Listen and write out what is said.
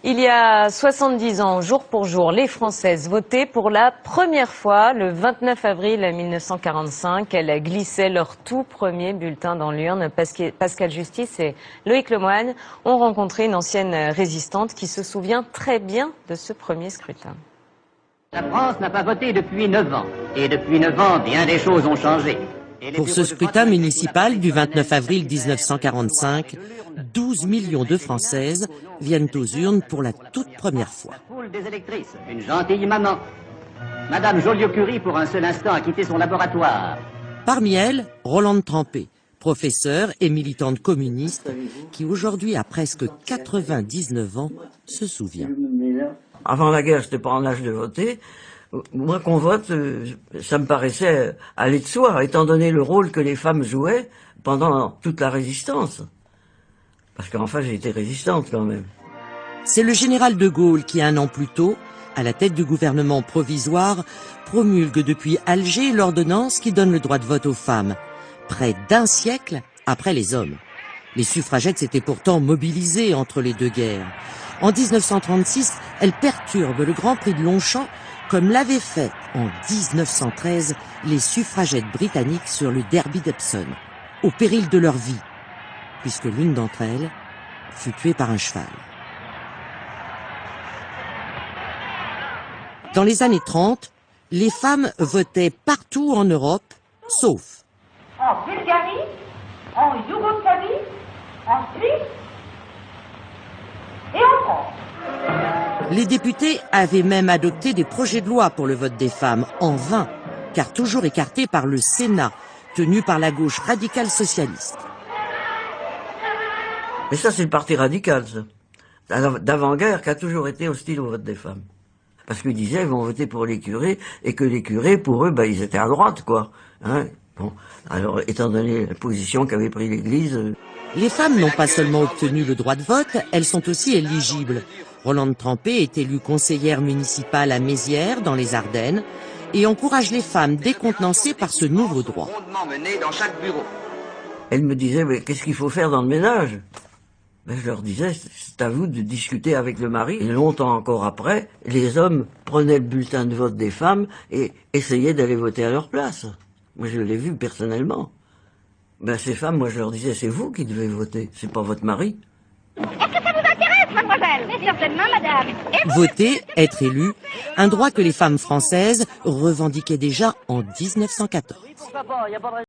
Il y a 70 ans, jour pour jour, les Françaises votaient pour la première fois le 29 avril 1945. Elles glissaient leur tout premier bulletin dans l'urne. Pascal Justice et Loïc Lemoine ont rencontré une ancienne résistante qui se souvient très bien de ce premier scrutin. La France n'a pas voté depuis 9 ans. Et depuis 9 ans, bien des choses ont changé. Pour ce scrutin municipal du 29 avril 1945, 12 millions de Françaises viennent aux urnes pour la toute première fois. La poule des électrices, une gentille maman. Madame Joliot-Curie, pour un seul instant, a quitté son laboratoire. Parmi elles, Rolande Trempé, professeure et militante communiste, qui aujourd'hui a presque 99 ans, se souvient. Avant la guerre, j'étais pas en âge de voter. Moi, qu'on vote, ça me paraissait aller de soi, étant donné le rôle que les femmes jouaient pendant toute la résistance. Parce qu'enfin, j'ai été résistante quand même. C'est le général de Gaulle qui, un an plus tôt, à la tête du gouvernement provisoire, promulgue depuis Alger l'ordonnance qui donne le droit de vote aux femmes, près d'un siècle après les hommes. Les suffragettes s'étaient pourtant mobilisées entre les deux guerres. En 1936, elles perturbent le Grand Prix de Longchamp, comme l'avaient fait en 1913 les suffragettes britanniques sur le derby d'Epsom, au péril de leur vie, puisque l'une d'entre elles fut tuée par un cheval. Dans les années 30, les femmes votaient partout en Europe, sauf en Bulgarie, en Yougoslavie, en Suisse et en France. les députés avaient même adopté des projets de loi pour le vote des femmes, en vain, car toujours écartés par le Sénat, tenu par la gauche radicale socialiste. Mais ça, c'est le parti radical, ça. D'avant-guerre, qui a toujours été hostile au vote des femmes. Parce qu'ils disaient, ils vont voter pour les curés, et que les curés, pour eux, ils étaient à droite, quoi. Hein, bon. Alors, étant donné la position qu'avait pris l'Église... Les femmes n'ont pas seulement obtenu le droit de vote, elles sont aussi éligibles. Rolande Trempé est élue conseillère municipale à Mézières, dans les Ardennes, et encourage les femmes décontenancées par ce nouveau droit. Elle me disait, mais qu'est-ce qu'il faut faire dans le ménage? Je leur disais, c'est à vous de discuter avec le mari. Et longtemps encore après, les hommes prenaient le bulletin de vote des femmes et essayaient d'aller voter à leur place. Moi, je l'ai vu personnellement. Ces femmes, moi, je leur disais, c'est vous qui devez voter, c'est pas votre mari. Est-ce que ça vous intéresse, mademoiselle? Mais certainement, madame. Voter, être élu, un droit que les femmes françaises revendiquaient déjà en 1914.